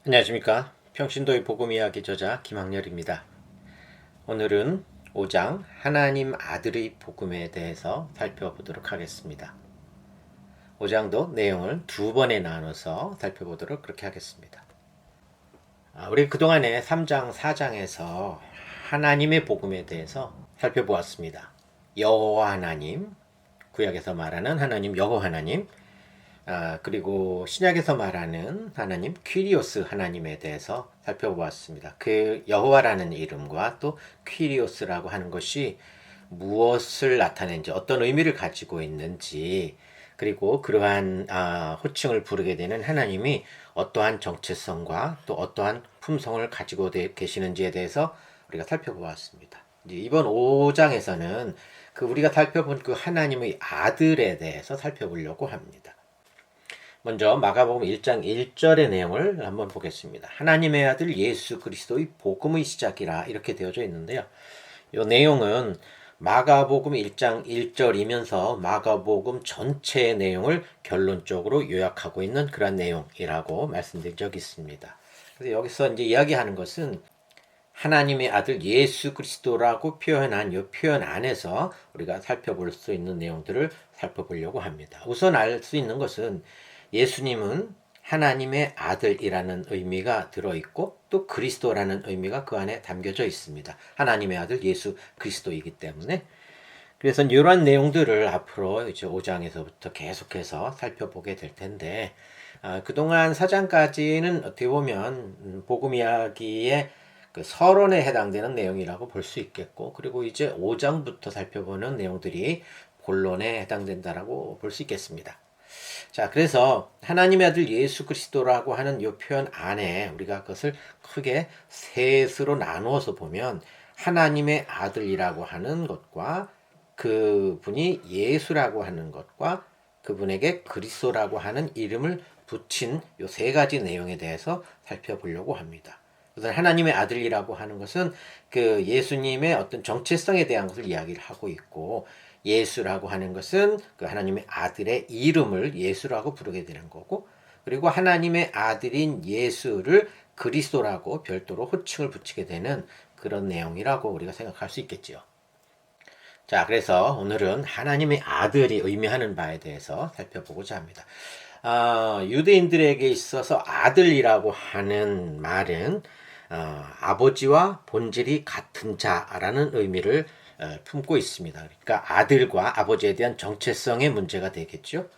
안녕하십니까. 평신도의 복음 이야기 저자 김학렬입니다. 오늘은 5장 하나님 아들의 복음에 대해서 살펴보도록 하겠습니다. 5장도 내용을 두 번에 나눠서 살펴보도록 그렇게 하겠습니다. 우리 그동안에 3장, 4장에서 하나님의 복음에 대해서 살펴보았습니다. 여호와 하나님, 구약에서 말하는 하나님 여호와 하나님, 그리고 신약에서 말하는 하나님 퀴리오스 하나님에 대해서 살펴보았습니다. 그 여호와라는 이름과 또 퀴리오스라고 하는 것이 무엇을 나타내는지, 어떤 의미를 가지고 있는지, 그리고 그러한 호칭을 부르게 되는 하나님이 어떠한 정체성과 또 어떠한 품성을 가지고 계시는지에 대해서 우리가 살펴보았습니다. 이번 5장에서는 우리가 살펴본 그 하나님의 아들에 대해서 살펴보려고 합니다. 먼저 마가복음 1장 1절의 내용을 한번 보겠습니다. 하나님의 아들 예수 그리스도의 복음의 시작이라 이렇게 되어져 있는데요. 이 내용은 마가복음 1장 1절이면서 마가복음 전체의 내용을 결론적으로 요약하고 있는 그런 내용이라고 말씀드린 적이 있습니다. 그래서 여기서 이제 이야기하는 것은 하나님의 아들 예수 그리스도라고 표현한 이 표현 안에서 우리가 살펴볼 수 있는 내용들을 살펴보려고 합니다. 우선 알 수 있는 것은 예수님은 하나님의 아들이라는 의미가 들어있고 또 그리스도라는 의미가 그 안에 담겨져 있습니다. 하나님의 아들 예수 그리스도이기 때문에. 그래서 이러한 내용들을 앞으로 이제 5장에서부터 계속해서 살펴보게 될 텐데, 그동안 4장까지는 어떻게 보면 복음 이야기의 그 서론에 해당되는 내용이라고 볼 수 있겠고, 그리고 이제 5장부터 살펴보는 내용들이 본론에 해당된다라고 볼 수 있겠습니다. 자, 그래서 하나님의 아들 예수 그리스도라고 하는 이 표현 안에 우리가 그것을 크게 셋으로 나누어서 보면 하나님의 아들이라고 하는 것과 그분이 예수라고 하는 것과 그분에게 그리스도라고 하는 이름을 붙인 이 세 가지 내용에 대해서 살펴보려고 합니다. 그래서 하나님의 아들이라고 하는 것은 그 예수님의 어떤 정체성에 대한 것을 이야기를 하고 있고, 예수라고 하는 것은 그 하나님의 아들의 이름을 예수라고 부르게 되는 거고, 그리고 하나님의 아들인 예수를 그리스도라고 별도로 호칭을 붙이게 되는 그런 내용이라고 우리가 생각할 수 있겠지요. 자, 그래서 오늘은 하나님의 아들이 의미하는 바에 대해서 살펴보고자 합니다. 유대인들에게 있어서 아들이라고 하는 말은 아버지와 본질이 같은 자라는 의미를 품고 있습니다. 그러니까 아들과 아버지에 대한 정체성의 문제가 되겠죠.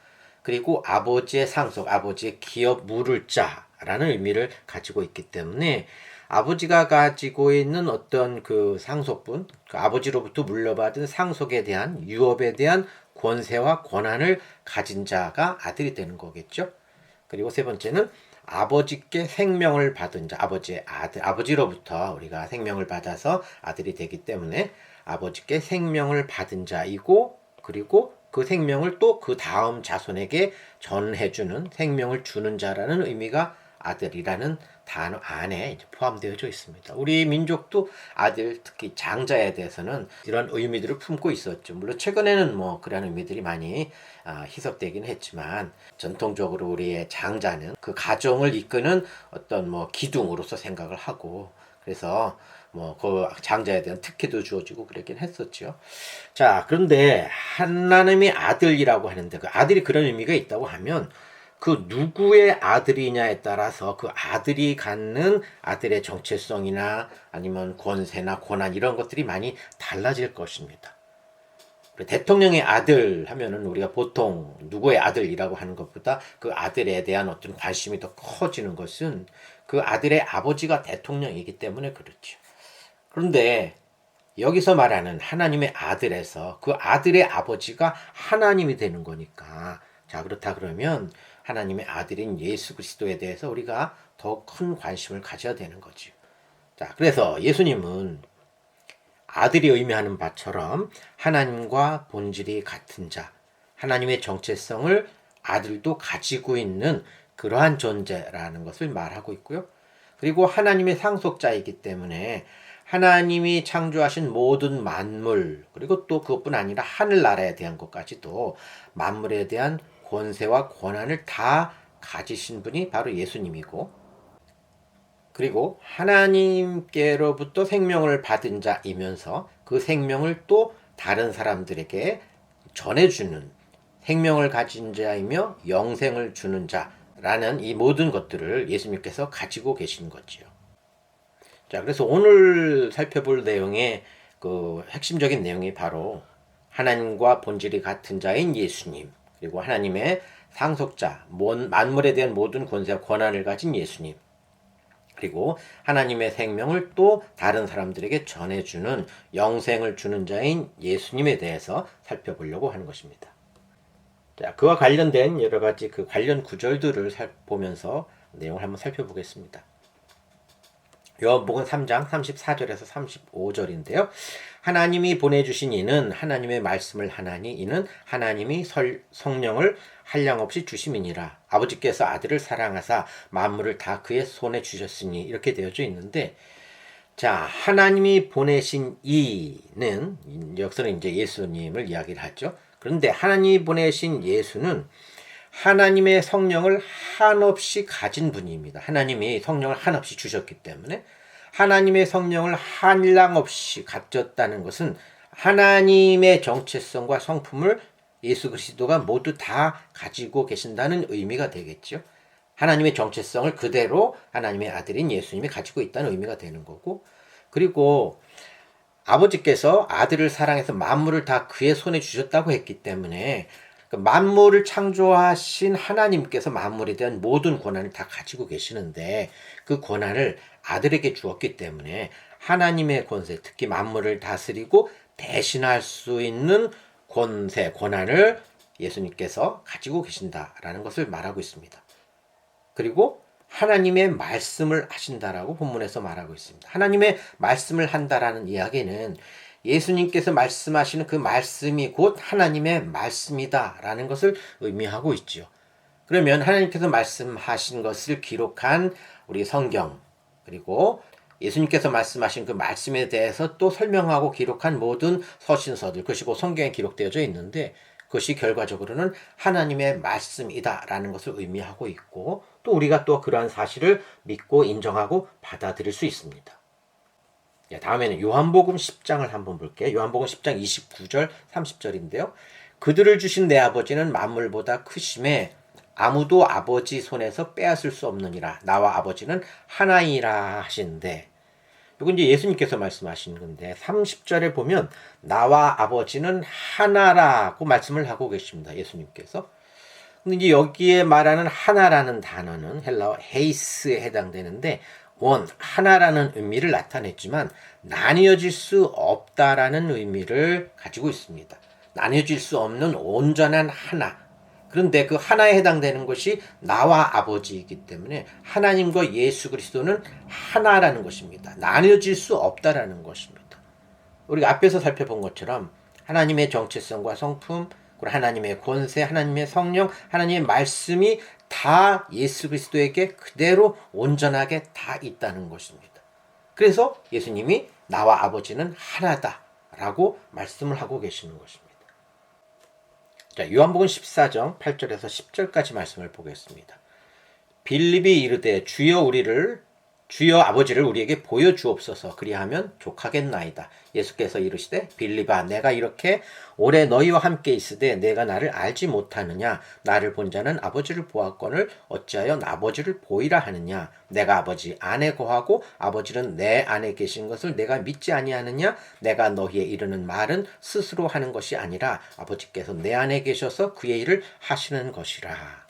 그리고 아버지의 상속, 아버지의 기업 물을 자라는 의미를 가지고 있기 때문에 아버지가 가지고 있는 어떤 그 상속분, 그 아버지로부터 물려받은 상속에 대한 유업에 대한 권세와 권한을 가진 자가 아들이 되는 거겠죠. 그리고 세 번째는 아버지께 생명을 받은 자, 아버지의 아들, 아버지로부터 우리가 생명을 받아서 아들이 되기 때문에 아버지께 생명을 받은 자이고, 그리고 그 생명을 또 그 다음 자손에게 전해주는, 생명을 주는 자라는 의미가 아들이라는 단어 안에 포함되어져 있습니다. 우리 민족도 아들, 특히 장자에 대해서는 이런 의미들을 품고 있었죠. 물론 최근에는 뭐 그런 의미들이 많이 희석되긴 했지만, 전통적으로 우리의 장자는 그 가정을 이끄는 어떤 뭐 기둥으로서 생각을 하고, 그래서 뭐 그 장자에 대한 특혜도 주어지고 그랬긴 했었죠. 자, 그런데 하나님의 아들이라고 하는데 그 아들이 그런 의미가 있다고 하면 그 누구의 아들이냐에 따라서 그 아들이 갖는 아들의 정체성이나 아니면 권세나 권한 이런 것들이 많이 달라질 것입니다. 대통령의 아들 하면은 우리가 보통 누구의 아들이라고 하는 것보다 그 아들에 대한 어떤 관심이 더 커지는 것은 그 아들의 아버지가 대통령이기 때문에 그렇죠. 그런데 여기서 말하는 하나님의 아들에서 그 아들의 아버지가 하나님이 되는 거니까, 자, 그렇다 그러면 하나님의 아들인 예수 그리스도에 대해서 우리가 더 큰 관심을 가져야 되는 거죠. 자, 그래서 예수님은 아들이 의미하는 바처럼 하나님과 본질이 같은 자, 하나님의 정체성을 아들도 가지고 있는 그러한 존재라는 것을 말하고 있고요. 그리고 하나님의 상속자이기 때문에 하나님이 창조하신 모든 만물, 그리고 또 그것뿐 아니라 하늘나라에 대한 것까지도 만물에 대한 권세와 권한을 다 가지신 분이 바로 예수님이고, 그리고 하나님께로부터 생명을 받은 자이면서 그 생명을 또 다른 사람들에게 전해주는 생명을 가진 자이며 영생을 주는 자라는 이 모든 것들을 예수님께서 가지고 계신 거지요. 자, 그래서 오늘 살펴볼 내용의 그 핵심적인 내용이 바로 하나님과 본질이 같은 자인 예수님, 그리고 하나님의 상속자, 만물에 대한 모든 권세와 권한을 가진 예수님, 그리고 하나님의 생명을 또 다른 사람들에게 전해주는 영생을 주는 자인 예수님에 대해서 살펴보려고 하는 것입니다. 자, 그와 관련된 여러 가지 그 관련 구절들을 보면서 내용을 한번 살펴보겠습니다. 요한복음 3장 34절에서 35절인데요. 하나님이 보내주신 이는 하나님의 말씀을 하나니 이는 하나님이 성령을 한량없이 주심이니라. 아버지께서 아들을 사랑하사 만물을 다 그의 손에 주셨으니 이렇게 되어져 있는데, 자, 하나님이 보내신 이는 여기서는 이제 예수님을 이야기를 하죠. 그런데 하나님이 보내신 예수는 하나님의 성령을 한없이 가진 분입니다. 하나님이 성령을 한없이 주셨기 때문에 하나님의 성령을 한량없이 가졌다는 것은 하나님의 정체성과 성품을 예수 그리스도가 모두 다 가지고 계신다는 의미가 되겠죠. 하나님의 정체성을 그대로 하나님의 아들인 예수님이 가지고 있다는 의미가 되는 거고, 그리고 아버지께서 아들을 사랑해서 만물을 다 그의 손에 주셨다고 했기 때문에 만물을 창조하신 하나님께서 만물에 대한 모든 권한을 다 가지고 계시는데 그 권한을 아들에게 주었기 때문에 하나님의 권세, 특히 만물을 다스리고 대신할 수 있는 권세, 권한을 예수님께서 가지고 계신다라는 것을 말하고 있습니다. 그리고 하나님의 말씀을 하신다라고 본문에서 말하고 있습니다. 하나님의 말씀을 한다라는 이야기는 예수님께서 말씀하시는 그 말씀이 곧 하나님의 말씀이다라는 것을 의미하고 있죠. 그러면 하나님께서 말씀하신 것을 기록한 우리 성경, 그리고 예수님께서 말씀하신 그 말씀에 대해서 또 설명하고 기록한 모든 서신서들, 그것이 곧 성경에 기록되어져 있는데 그것이 결과적으로는 하나님의 말씀이다라는 것을 의미하고 있고, 또 우리가 또 그러한 사실을 믿고 인정하고 받아들일 수 있습니다. 다음에는 요한복음 10장을 한번 볼게요. 요한복음 10장 29절 30절인데요. 그들을 주신 내 아버지는 만물보다 크심에 아무도 아버지 손에서 빼앗을 수 없느니라. 나와 아버지는 하나이라 하시는데, 이건 이제 예수님께서 말씀하시는 건데 30절에 보면 나와 아버지는 하나라고 말씀을 하고 계십니다. 예수님께서. 근데 이제 여기에 말하는 하나라는 단어는 헬라어 헤이스에 해당되는데 하나라는 의미를 나타냈지만 나뉘어질 수 없다라는 의미를 가지고 있습니다. 나뉘어질 수 없는 온전한 하나. 그런데 그 하나에 해당되는 것이 나와 아버지이기 때문에 하나님과 예수 그리스도는 하나라는 것입니다. 나뉘어질 수 없다라는 것입니다. 우리가 앞에서 살펴본 것처럼 하나님의 정체성과 성품, 그리고 하나님의 권세, 하나님의 성령, 하나님의 말씀이 다 예수 그리스도에게 그대로 온전하게 다 있다는 것입니다. 그래서 예수님이 나와 아버지는 하나다라고 말씀을 하고 계시는 것입니다. 자, 요한복음 14장 8절에서 10절까지 말씀을 보겠습니다. 빌립이 이르되 주여 아버지를 우리에게 보여주옵소서. 그리하면 족하겠나이다. 예수께서 이르시되 빌립아 내가 이렇게 오래 너희와 함께 있으되 내가 나를 알지 못하느냐. 나를 본 자는 아버지를 보았거늘 어찌하여 아버지를 보이라 하느냐. 내가 아버지 안에 거하고 아버지는 내 안에 계신 것을 내가 믿지 아니하느냐. 내가 너희에 이르는 말은 스스로 하는 것이 아니라 아버지께서 내 안에 계셔서 그의 일을 하시는 것이라.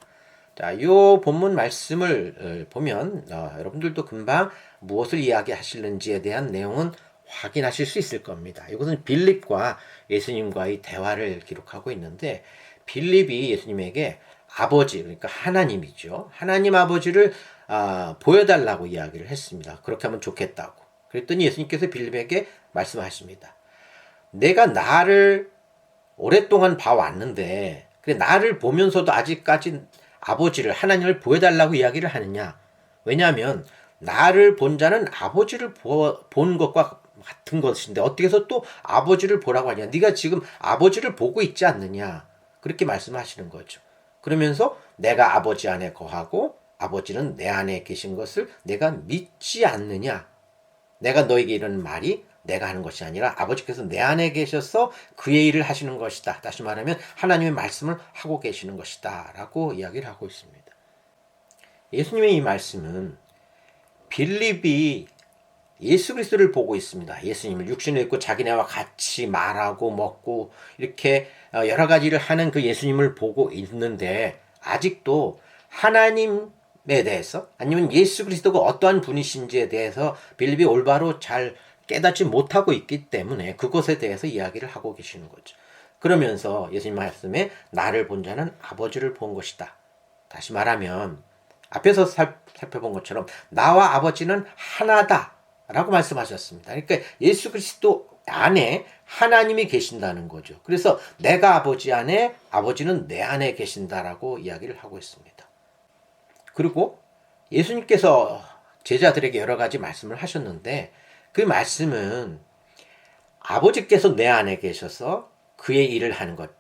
자, 이 본문 말씀을 보면 여러분들도 금방 무엇을 이야기하시는지에 대한 내용은 확인하실 수 있을 겁니다. 이것은 빌립과 예수님과의 대화를 기록하고 있는데 빌립이 예수님에게 아버지, 그러니까 하나님이죠. 하나님 아버지를 보여달라고 이야기를 했습니다. 그렇게 하면 좋겠다고. 그랬더니 예수님께서 빌립에게 말씀하십니다. 내가 나를 오랫동안 봐왔는데 그래 나를 보면서도 아직까지 아버지를, 하나님을 보여달라고 이야기를 하느냐. 왜냐하면 나를 본 자는 아버지를 본 것과 같은 것인데 어떻게 해서 또 아버지를 보라고 하냐. 네가 지금 아버지를 보고 있지 않느냐. 그렇게 말씀하시는 거죠. 그러면서 내가 아버지 안에 거하고 아버지는 내 안에 계신 것을 내가 믿지 않느냐? 내가 너에게 이런 말이 내가 하는 것이 아니라 아버지께서 내 안에 계셔서 그의 일을 하시는 것이다. 다시 말하면 하나님의 말씀을 하고 계시는 것이다. 라고 이야기를 하고 있습니다. 예수님의 이 말씀은 빌립이 예수 그리스도를 보고 있습니다. 예수님을 육신을 입고 자기네와 같이 말하고 먹고 이렇게 여러 가지를 하는 그 예수님을 보고 있는데 아직도 하나님에 대해서 아니면 예수 그리스도가 어떠한 분이신지에 대해서 빌립이 올바로 잘 깨닫지 못하고 있기 때문에 그것에 대해서 이야기를 하고 계시는 거죠. 그러면서 예수님 말씀에 나를 본 자는 아버지를 본 것이다. 다시 말하면 앞에서 살펴본 것처럼 나와 아버지는 하나다 라고 말씀하셨습니다. 그러니까 예수 그리스도 안에 하나님이 계신다는 거죠. 그래서 내가 아버지 안에 아버지는 내 안에 계신다라고 이야기를 하고 있습니다. 그리고 예수님께서 제자들에게 여러 가지 말씀을 하셨는데 그 말씀은 아버지께서 내 안에 계셔서 그의 일을 하는 것,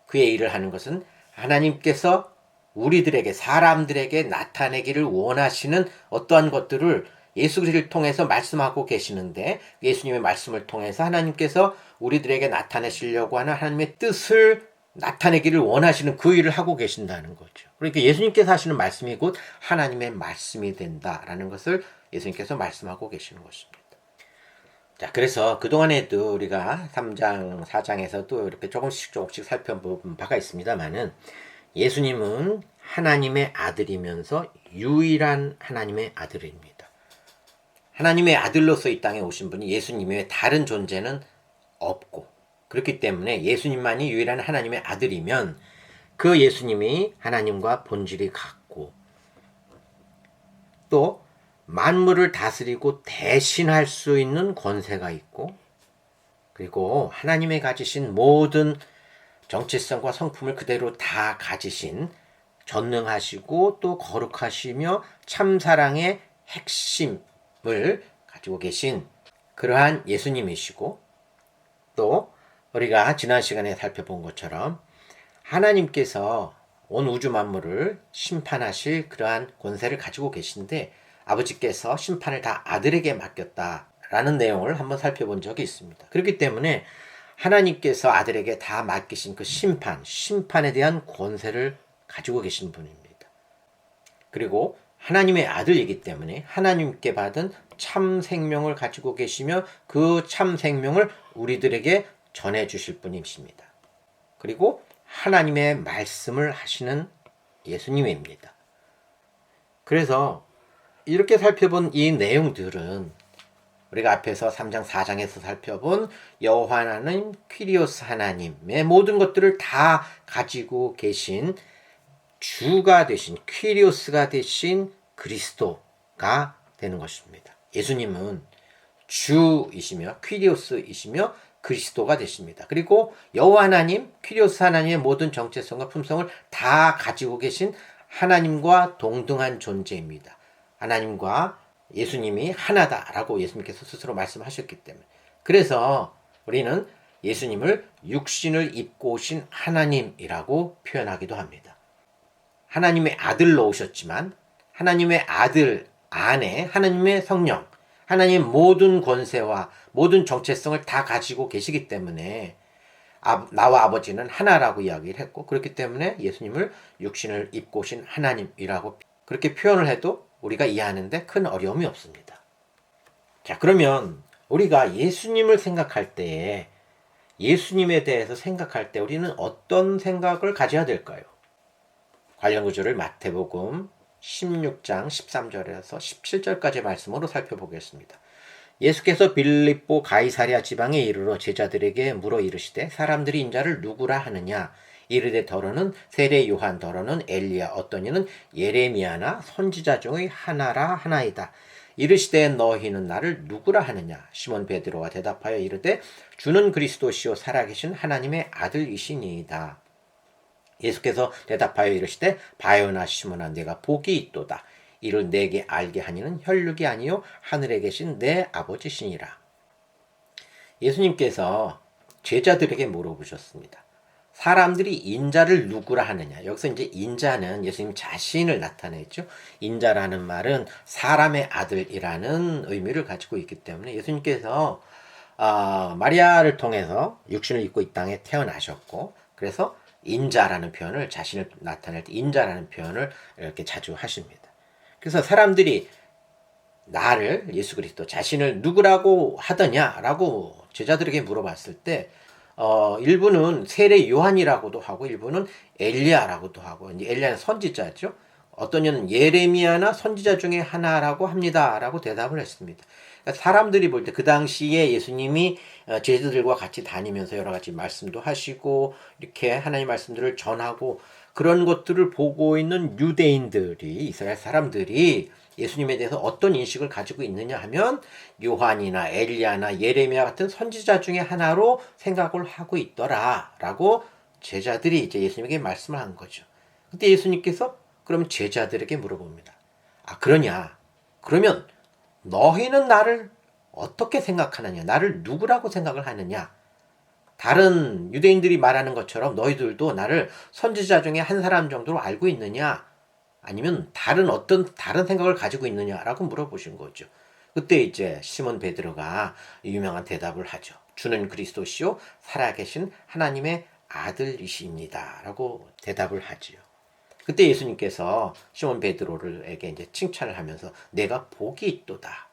그의 일을 하는 것은 하나님께서 우리들에게 사람들에게 나타내기를 원하시는 어떠한 것들을 예수 그리스도를 통해서 말씀하고 계시는데 예수님의 말씀을 통해서 하나님께서 우리들에게 나타내시려고 하는 하나님의 뜻을 나타내기를 원하시는 그 일을 하고 계신다는 거죠. 그러니까 예수님께서 하시는 말씀이 곧 하나님의 말씀이 된다라는 것을 예수님께서 말씀하고 계시는 것입니다. 자, 그래서 그동안에도 우리가 3장, 4장에서도 이렇게 조금씩 살펴본 바가 있습니다만은 예수님은 하나님의 아들이면서 유일한 하나님의 아들입니다. 하나님의 아들로서 이 땅에 오신 분이 예수님 외에 다른 존재는 없고 그렇기 때문에 예수님만이 유일한 하나님의 아들이면 그 예수님이 하나님과 본질이 같고 또 만물을 다스리고 대신할 수 있는 권세가 있고 그리고 하나님의 가지신 모든 정체성과 성품을 그대로 다 가지신 전능하시고 또 거룩하시며 참사랑의 핵심을 가지고 계신 그러한 예수님이시고 또 우리가 지난 시간에 살펴본 것처럼 하나님께서 온 우주 만물을 심판하실 그러한 권세를 가지고 계신데 아버지께서 심판을 다 아들에게 맡겼다라는 내용을 한번 살펴본 적이 있습니다. 그렇기 때문에 하나님께서 아들에게 다 맡기신 그 심판에 대한 권세를 가지고 계신 분입니다. 그리고 하나님의 아들이기 때문에 하나님께 받은 참 생명을 가지고 계시며 그 참 생명을 우리들에게 전해주실 분이십니다. 그리고 하나님의 말씀을 하시는 예수님입니다. 그래서 이렇게 살펴본 이 내용들은 우리가 앞에서 3장, 4장에서 살펴본 여호와 하나님, 퀴리오스 하나님의 모든 것들을 다 가지고 계신 주가 되신, 퀴리오스가 되신 그리스도가 되는 것입니다. 예수님은 주이시며 퀴리오스이시며 그리스도가 되십니다. 그리고 여호와 하나님, 퀴리오스 하나님의 모든 정체성과 품성을 다 가지고 계신 하나님과 동등한 존재입니다. 하나님과 예수님이 하나다라고 예수님께서 스스로 말씀하셨기 때문에 그래서 우리는 예수님을 육신을 입고 오신 하나님이라고 표현하기도 합니다. 하나님의 아들로 오셨지만 하나님의 아들 안에 하나님의 성령, 하나님의 모든 권세와 모든 정체성을 다 가지고 계시기 때문에 나와 아버지는 하나라고 이야기를 했고 그렇기 때문에 예수님을 육신을 입고 오신 하나님이라고 그렇게 표현을 해도 우리가 이해하는데 큰 어려움이 없습니다. 자, 그러면 우리가 예수님을 생각할 때에 예수님에 대해서 생각할 때 우리는 어떤 생각을 가져야 될까요? 관련 구절을 마태복음 16장 13절에서 17절까지 말씀으로 살펴보겠습니다. 예수께서 빌립보 가이사랴 지방에 이르러 제자들에게 물어 이르시되 사람들이 인자를 누구라 하느냐 이르되 더러는 세례 요한 더러는 엘리야 어떤 이는 예레미야나 선지자 중의 하나라 하나이다. 이르시되 너희는 나를 누구라 하느냐 시몬 베드로가 대답하여 이르되 주는 그리스도시요 살아계신 하나님의 아들이시니이다. 예수께서 대답하여 이르시되 바요나 시몬아 네가 복이 있도다. 이를 내게 알게 하니는 혈육이 아니요 하늘에 계신 내 아버지시니라. 예수님께서 제자들에게 물어보셨습니다. 사람들이 인자를 누구라 하느냐. 여기서 이제 인자는 예수님 자신을 나타내죠. 인자라는 말은 사람의 아들이라는 의미를 가지고 있기 때문에 예수님께서 마리아를 통해서 육신을 입고 이 땅에 태어나셨고, 그래서 인자라는 표현을, 자신을 나타낼 때 인자라는 표현을 이렇게 자주 하십니다. 그래서 사람들이 나를, 예수 그리스도 자신을 누구라고 하더냐라고 제자들에게 물어봤을 때 일부는 세례 요한이라고도 하고 일부는 엘리야라고도 하고, 이제 엘리야는 선지자죠. 어떤 이는 예레미야나 선지자 중에 하나라고 합니다라고 대답을 했습니다. 그러니까 사람들이 볼 때 그 당시에 예수님이 제자들과 같이 다니면서 여러 가지 말씀도 하시고 이렇게 하나님 말씀들을 전하고 그런 것들을 보고 있는 유대인들이, 이스라엘 사람들이 예수님에 대해서 어떤 인식을 가지고 있느냐 하면 요한이나 엘리야나 예레미야 같은 선지자 중에 하나로 생각을 하고 있더라라고 제자들이 이제 예수님에게 말씀을 한 거죠. 그때 예수님께서 그럼 제자들에게 물어봅니다. 그러냐? 그러면 너희는 나를 어떻게 생각하느냐? 나를 누구라고 생각을 하느냐? 다른 유대인들이 말하는 것처럼 너희들도 나를 선지자 중에 한 사람 정도로 알고 있느냐? 아니면 어떤 다른 생각을 가지고 있느냐라고 물어보신 거죠. 그때 이제 시몬 베드로가 유명한 대답을 하죠. 주는 그리스도시요 살아계신 하나님의 아들이십니다라고 대답을 하지요. 그때 예수님께서 시몬 베드로에게 이제 칭찬을 하면서 내가 복이 있도다.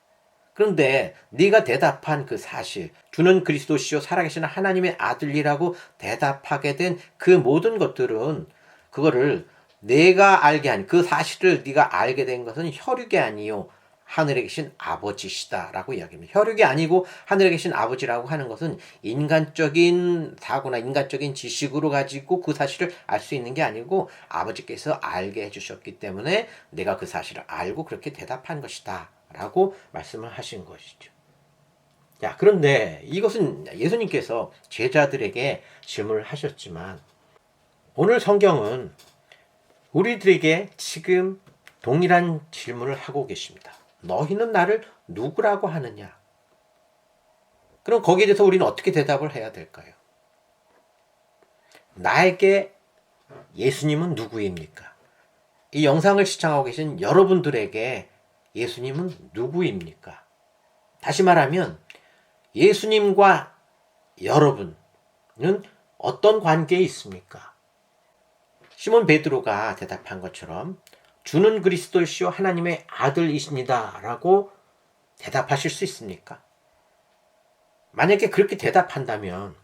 그런데 네가 대답한 그 사실, 주는 그리스도시요 살아계신 하나님의 아들이라고 대답하게 된 그 모든 것들은, 그거를 내가 알게 한 그 사실을 네가 알게 된 것은 혈육이 아니요 하늘에 계신 아버지시다라고 이야기합니다. 혈육이 아니고 하늘에 계신 아버지라고 하는 것은 인간적인 사고나 인간적인 지식으로 가지고 그 사실을 알 수 있는 게 아니고 아버지께서 알게 해주셨기 때문에 내가 그 사실을 알고 그렇게 대답한 것이다 라고 말씀을 하신 것이죠. 자, 그런데 이것은 예수님께서 제자들에게 질문을 하셨지만 오늘 성경은 우리들에게 지금 동일한 질문을 하고 계십니다. 너희는 나를 누구라고 하느냐? 그럼 거기에 대해서 우리는 어떻게 대답을 해야 될까요? 나에게 예수님은 누구입니까? 이 영상을 시청하고 계신 여러분들에게 예수님은 누구입니까? 다시 말하면 예수님과 여러분은 어떤 관계에 있습니까? 시몬 베드로가 대답한 것처럼 주는 그리스도시요 하나님의 아들이십니다 라고 대답하실 수 있습니까? 만약에 그렇게 대답한다면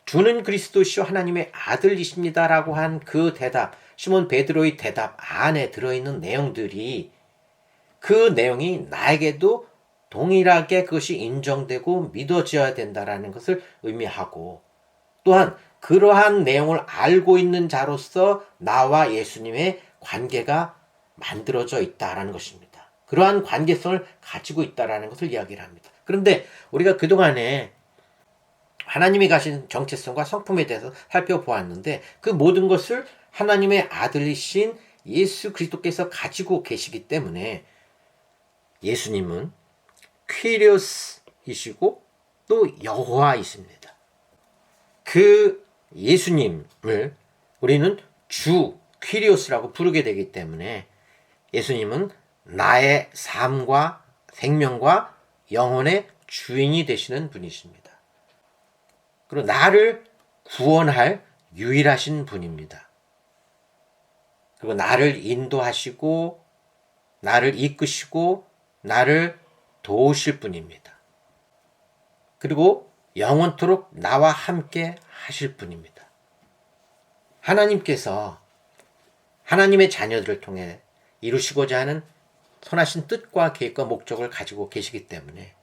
주는 그리스도시요 하나님의 아들이십니다 라고 한 그 대답, 시몬 베드로의 대답 안에 들어있는 내용들이, 그 내용이 나에게도 동일하게 그것이 인정되고 믿어져야 된다라는 것을 의미하고, 또한 그러한 내용을 알고 있는 자로서 나와 예수님의 관계가 만들어져 있다라는 것입니다. 그러한 관계성을 가지고 있다라는 것을 이야기를 합니다. 그런데 우리가 그동안에 하나님이 가신 정체성과 성품에 대해서 살펴보았는데 그 모든 것을 하나님의 아들이신 예수 그리스도께서 가지고 계시기 때문에 예수님은 퀴리오스이시고 또 여호와이십니다. 그 예수님을 우리는 주 퀴리오스라고 부르게 되기 때문에 예수님은 나의 삶과 생명과 영혼의 주인이 되시는 분이십니다. 그리고 나를 구원할 유일하신 분입니다. 그리고 나를 인도하시고 나를 이끄시고 나를 도우실 분입니다. 그리고 영원토록 나와 함께 하실 분입니다. 하나님께서 하나님의 자녀들을 통해 이루시고자 하는 선하신 뜻과 계획과 목적을 가지고 계시기 때문에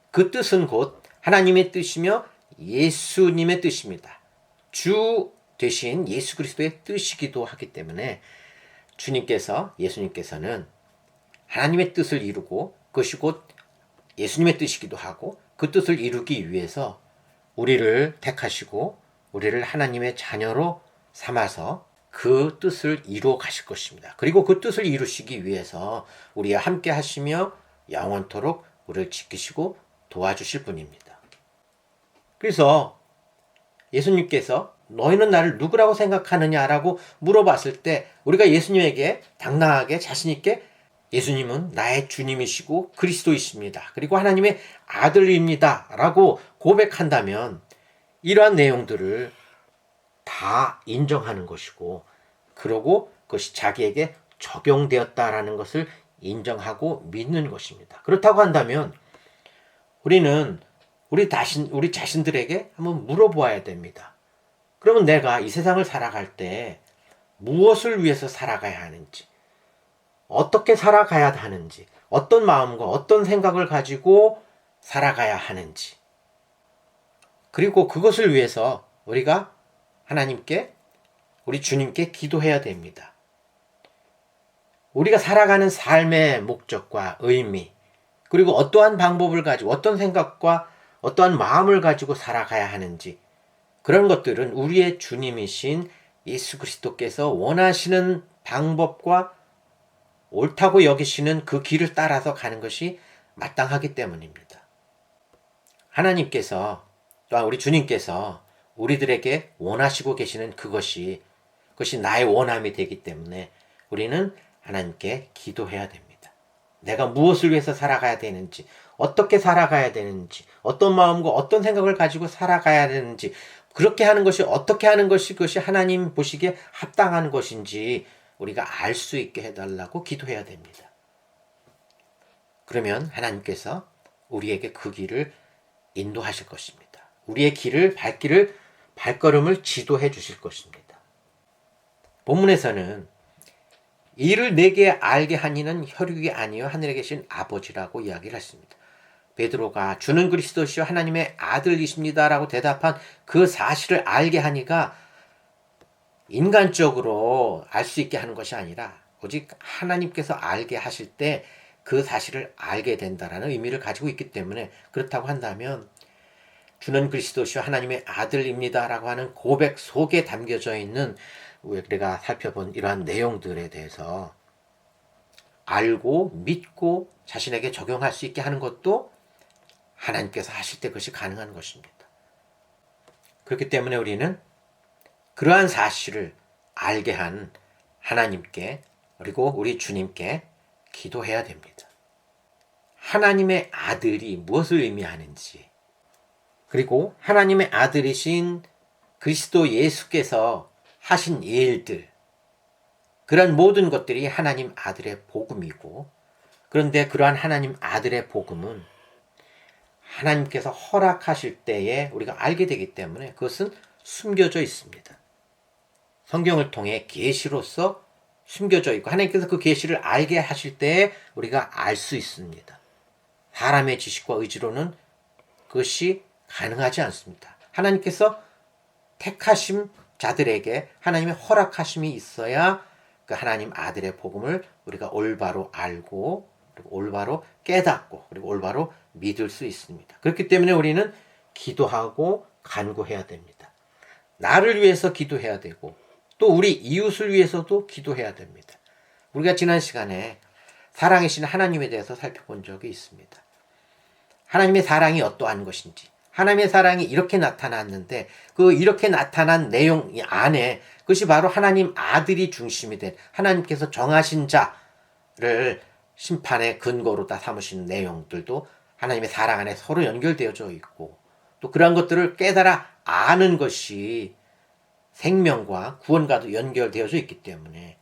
그 뜻은 곧 하나님의 뜻이며 예수님의 뜻입니다. 주 되신 예수 그리스도의 뜻이기도 하기 때문에 예수님께서는 하나님의 뜻을 이루고 그것이 곧 예수님의 뜻이기도 하고 그 뜻을 이루기 위해서 우리를 택하시고 우리를 하나님의 자녀로 삼아서 그 뜻을 이루어 가실 것입니다. 그리고 그 뜻을 이루시기 위해서 우리와 함께 하시며 영원토록 우리를 지키시고 도와주실 분입니다. 그래서 예수님께서 너희는 나를 누구라고 생각하느냐라고 물어봤을 때 우리가 예수님에게 당당하게 자신있게 예수님은 나의 주님이시고 그리스도이십니다. 그리고 하나님의 아들입니다. 라고 고백한다면 이러한 내용들을 다 인정하는 것이고, 그러고 그것이 자기에게 적용되었다라는 것을 인정하고 믿는 것입니다. 그렇다고 한다면 우리는 우리 자신들에게 한번 물어보아야 됩니다. 그러면 내가 이 세상을 살아갈 때 무엇을 위해서 살아가야 하는지, 어떻게 살아가야 하는지, 어떤 마음과 어떤 생각을 가지고 살아가야 하는지, 그리고 그것을 위해서 우리가 하나님께, 우리 주님께 기도해야 됩니다. 우리가 살아가는 삶의 목적과 의미, 그리고 어떠한 방법을 가지고 어떤 생각과 어떠한 마음을 가지고 살아가야 하는지, 그런 것들은 우리의 주님이신 예수 그리스도께서 원하시는 방법과 옳다고 여기시는 그 길을 따라서 가는 것이 마땅하기 때문입니다. 하나님께서, 또한 우리 주님께서 우리들에게 원하시고 계시는 그것이 나의 원함이 되기 때문에 우리는 하나님께 기도해야 됩니다. 내가 무엇을 위해서 살아가야 되는지, 어떻게 살아가야 되는지, 어떤 마음과 어떤 생각을 가지고 살아가야 되는지, 그렇게 하는 것이, 어떻게 하는 것이 그것이 하나님 보시기에 합당한 것인지 우리가 알 수 있게 해달라고 기도해야 됩니다. 그러면 하나님께서 우리에게 그 길을 인도하실 것입니다. 우리의 발걸음을 지도해 주실 것입니다. 본문에서는 이를 내게 알게 하니는 혈육이 아니요 하늘에 계신 아버지라고 이야기를 했습니다. 베드로가 주는 그리스도시요 하나님의 아들이십니다라고 대답한 그 사실을 알게 하니가 인간적으로 알 수 있게 하는 것이 아니라 오직 하나님께서 알게 하실 때 그 사실을 알게 된다라는 의미를 가지고 있기 때문에, 그렇다고 한다면 주는 그리스도시요 하나님의 아들입니다라고 하는 고백 속에 담겨져 있는 우리가 살펴본 이러한 내용들에 대해서 알고 믿고 자신에게 적용할 수 있게 하는 것도 하나님께서 하실 때 그것이 가능한 것입니다. 그렇기 때문에 우리는 그러한 사실을 알게 한 하나님께, 그리고 우리 주님께 기도해야 됩니다. 하나님의 아들이 무엇을 의미하는지, 그리고 하나님의 아들이신 그리스도 예수께서 하신 일들, 그런 모든 것들이 하나님 아들의 복음이고, 그런데 그러한 하나님 아들의 복음은 하나님께서 허락하실 때에 우리가 알게 되기 때문에 그것은 숨겨져 있습니다. 성경을 통해 계시로서 숨겨져 있고, 하나님께서 그 계시를 알게 하실 때에 우리가 알 수 있습니다. 사람의 지식과 의지로는 그것이 가능하지 않습니다. 하나님께서 택하심 자들에게 하나님의 허락하심이 있어야 그 하나님 아들의 복음을 우리가 올바로 알고, 그리고 올바로 깨닫고, 그리고 올바로 믿을 수 있습니다. 그렇기 때문에 우리는 기도하고 간구해야 됩니다. 나를 위해서 기도해야 되고, 또 우리 이웃을 위해서도 기도해야 됩니다. 우리가 지난 시간에 사랑이신 하나님에 대해서 살펴본 적이 있습니다. 하나님의 사랑이 어떠한 것인지, 하나님의 사랑이 이렇게 나타났는데 그 이렇게 나타난 내용 안에 그것이 바로 하나님 아들이 중심이 된, 하나님께서 정하신 자를 심판의 근거로 다 삼으신 내용들도 하나님의 사랑 안에 서로 연결되어져 있고, 또 그러한 것들을 깨달아 아는 것이 생명과 구원과도 연결되어져 있기 때문에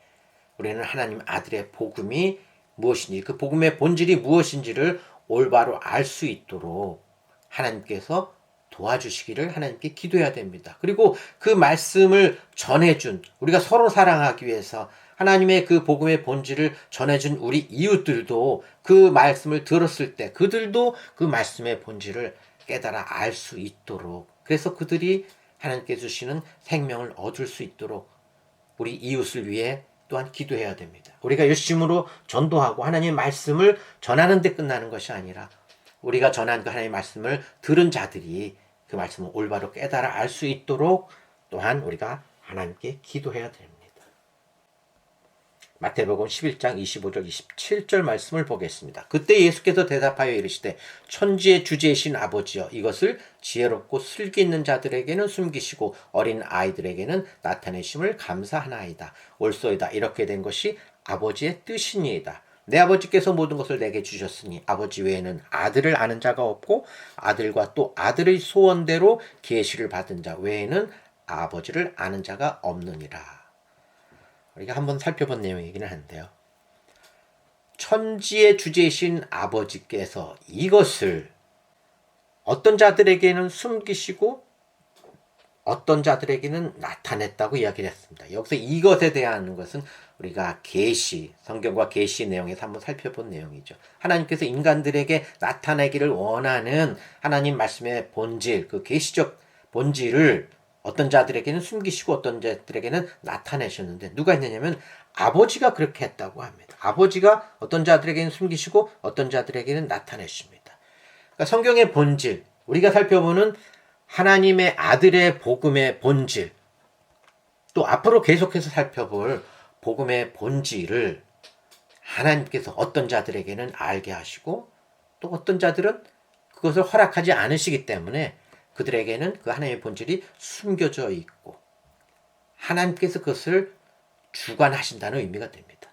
우리는 하나님 아들의 복음이 무엇인지, 그 복음의 본질이 무엇인지를 올바로 알 수 있도록 하나님께서 도와주시기를 하나님께 기도해야 됩니다. 그리고 그 말씀을 전해준, 우리가 서로 사랑하기 위해서 하나님의 그 복음의 본질을 전해준 우리 이웃들도 그 말씀을 들었을 때 그들도 그 말씀의 본질을 깨달아 알 수 있도록, 그래서 그들이 하나님께 주시는 생명을 얻을 수 있도록 우리 이웃을 위해 또한 기도해야 됩니다. 우리가 열심으로 전도하고 하나님의 말씀을 전하는 데 끝나는 것이 아니라 우리가 전한 그 하나님의 말씀을 들은 자들이 그 말씀을 올바로 깨달아 알 수 있도록 또한 우리가 하나님께 기도해야 됩니다. 마태복음 11장 25절 27절 말씀을 보겠습니다. 그때 예수께서 대답하여 이르시되 천지의 주제이신 아버지여 이것을 지혜롭고 슬기 있는 자들에게는 숨기시고 어린 아이들에게는 나타내심을 감사하나이다. 옳소이다. 이렇게 된 것이 아버지의 뜻이니이다. 내 아버지께서 모든 것을 내게 주셨으니 아버지 외에는 아들을 아는 자가 없고 아들과 또 아들의 소원대로 계시를 받은 자 외에는 아버지를 아는 자가 없느니라. 우리가 한번 살펴본 내용이기는 한데요. 천지의 주제이신 아버지께서 이것을 어떤 자들에게는 숨기시고 어떤 자들에게는 나타냈다고 이야기를 했습니다. 여기서 이것에 대한 것은 우리가 계시, 성경과 계시 내용에서 한번 살펴본 내용이죠. 하나님께서 인간들에게 나타내기를 원하는 하나님 말씀의 본질, 그 계시적 본질을 어떤 자들에게는 숨기시고 어떤 자들에게는 나타내셨는데 누가 했느냐면 아버지가 그렇게 했다고 합니다. 아버지가 어떤 자들에게는 숨기시고 어떤 자들에게는 나타내십니다. 그러니까 성경의 본질, 우리가 살펴보는 하나님의 아들의 복음의 본질, 또 앞으로 계속해서 살펴볼 복음의 본질을 하나님께서 어떤 자들에게는 알게 하시고 또 어떤 자들은 그것을 허락하지 않으시기 때문에 그들에게는 그 하나님의 본질이 숨겨져 있고 하나님께서 그것을 주관하신다는 의미가 됩니다.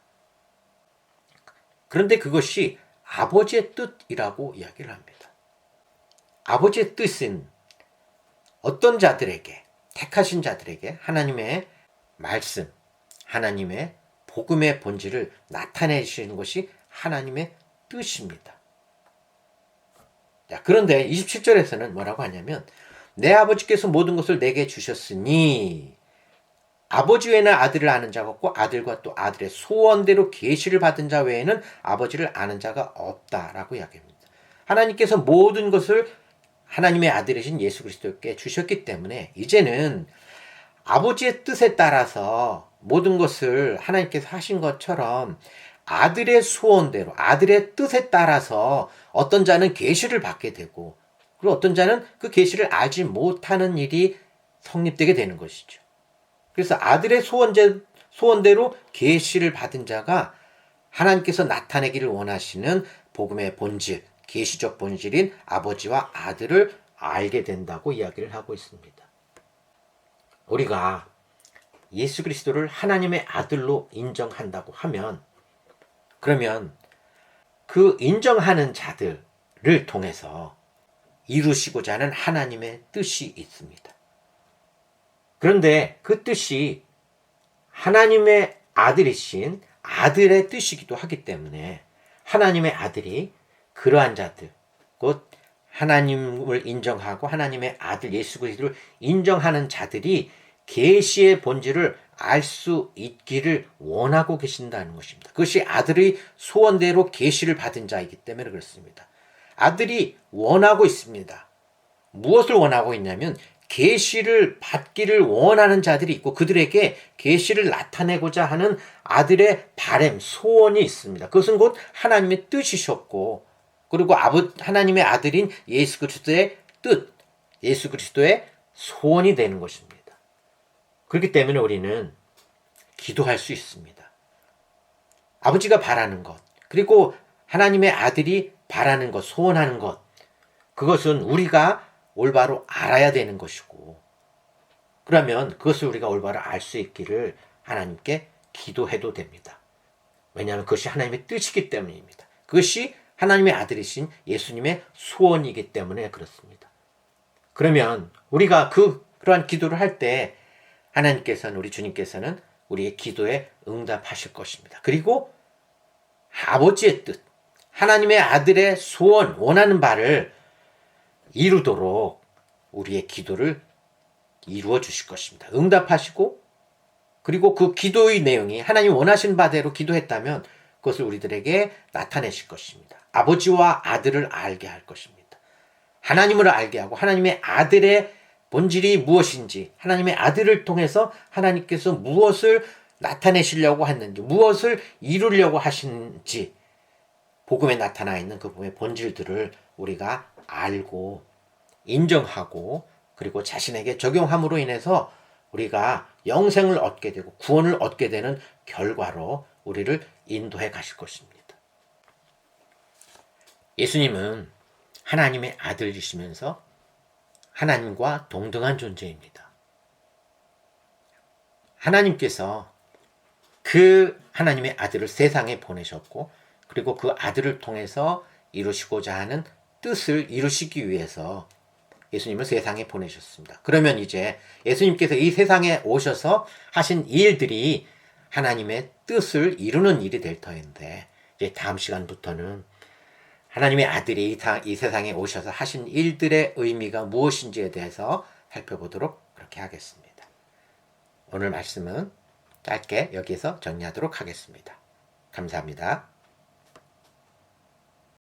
그런데 그것이 아버지의 뜻이라고 이야기를 합니다. 아버지의 뜻은 어떤 자들에게, 택하신 자들에게 하나님의 말씀, 하나님의 복음의 본질을 나타내시는 것이 하나님의 뜻입니다. 자, 그런데 27절에서는 뭐라고 하냐면 내 아버지께서 모든 것을 내게 주셨으니 아버지 외에는 아들을 아는 자가 없고 아들과 또 아들의 소원대로 계시를 받은 자 외에는 아버지를 아는 자가 없다라고 이야기합니다. 하나님께서 모든 것을 하나님의 아들이신 예수 그리스도께 주셨기 때문에 이제는 아버지의 뜻에 따라서 모든 것을 하나님께서 하신 것처럼 아들의 소원대로 아들의 뜻에 따라서 어떤 자는 계시를 받게 되고 그리고 어떤 자는 그 계시를 알지 못하는 일이 성립되게 되는 것이죠. 그래서 아들의 소원대로 계시를 받은 자가 하나님께서 나타내기를 원하시는 복음의 본질, 계시적 본질인 아버지와 아들을 알게 된다고 이야기를 하고 있습니다. 우리가 예수 그리스도를 하나님의 아들로 인정한다고 하면 그러면 그 인정하는 자들을 통해서 이루시고자 하는 하나님의 뜻이 있습니다. 그런데 그 뜻이 하나님의 아들이신 아들의 뜻이기도 하기 때문에 하나님의 아들이 그러한 자들, 곧 하나님을 인정하고 하나님의 아들 예수 그리스도를 인정하는 자들이 계시의 본질을 알 수 있기를 원하고 계신다는 것입니다. 그것이 아들의 소원대로 계시를 받은 자이기 때문에 그렇습니다. 아들이 원하고 있습니다. 무엇을 원하고 있냐면 계시를 받기를 원하는 자들이 있고 그들에게 계시를 나타내고자 하는 아들의 바램, 소원이 있습니다. 그것은 곧 하나님의 뜻이셨고 그리고 하나님의 아들인 예수 그리스도의 뜻, 예수 그리스도의 소원이 되는 것입니다. 그렇기 때문에 우리는 기도할 수 있습니다. 아버지가 바라는 것, 그리고 하나님의 아들이 바라는 것, 소원하는 것, 그것은 우리가 올바로 알아야 되는 것이고 그러면 그것을 우리가 올바로 알 수 있기를 하나님께 기도해도 됩니다. 왜냐하면 그것이 하나님의 뜻이기 때문입니다. 그것이 하나님의 아들이신 예수님의 소원이기 때문에 그렇습니다. 그러면 우리가 그러한 기도를 할 때 하나님께서는 우리 주님께서는 우리의 기도에 응답하실 것입니다. 그리고 아버지의 뜻, 하나님의 아들의 소원, 원하는 바를 이루도록 우리의 기도를 이루어 주실 것입니다. 응답하시고 그리고 그 기도의 내용이 하나님 원하신 바대로 기도했다면 그것을 우리들에게 나타내실 것입니다. 아버지와 아들을 알게 할 것입니다. 하나님을 알게 하고 하나님의 아들의 본질이 무엇인지 하나님의 아들을 통해서 하나님께서 무엇을 나타내시려고 했는지 무엇을 이루려고 하시는지 복음에 나타나 있는 그 복음의 본질들을 우리가 알고 인정하고 그리고 자신에게 적용함으로 인해서 우리가 영생을 얻게 되고 구원을 얻게 되는 결과로 우리를 인도해 가실 것입니다. 예수님은 하나님의 아들이시면서 하나님과 동등한 존재입니다. 하나님께서 그 하나님의 아들을 세상에 보내셨고, 그리고 그 아들을 통해서 이루시고자 하는 뜻을 이루시기 위해서 예수님을 세상에 보내셨습니다. 그러면 이제 예수님께서 이 세상에 오셔서 하신 일들이 하나님의 뜻을 이루는 일이 될 터인데, 이제 다음 시간부터는 하나님의 아들이 이 세상에 오셔서 하신 일들의 의미가 무엇인지에 대해서 살펴보도록 그렇게 하겠습니다. 오늘 말씀은 짧게 여기서 정리하도록 하겠습니다. 감사합니다.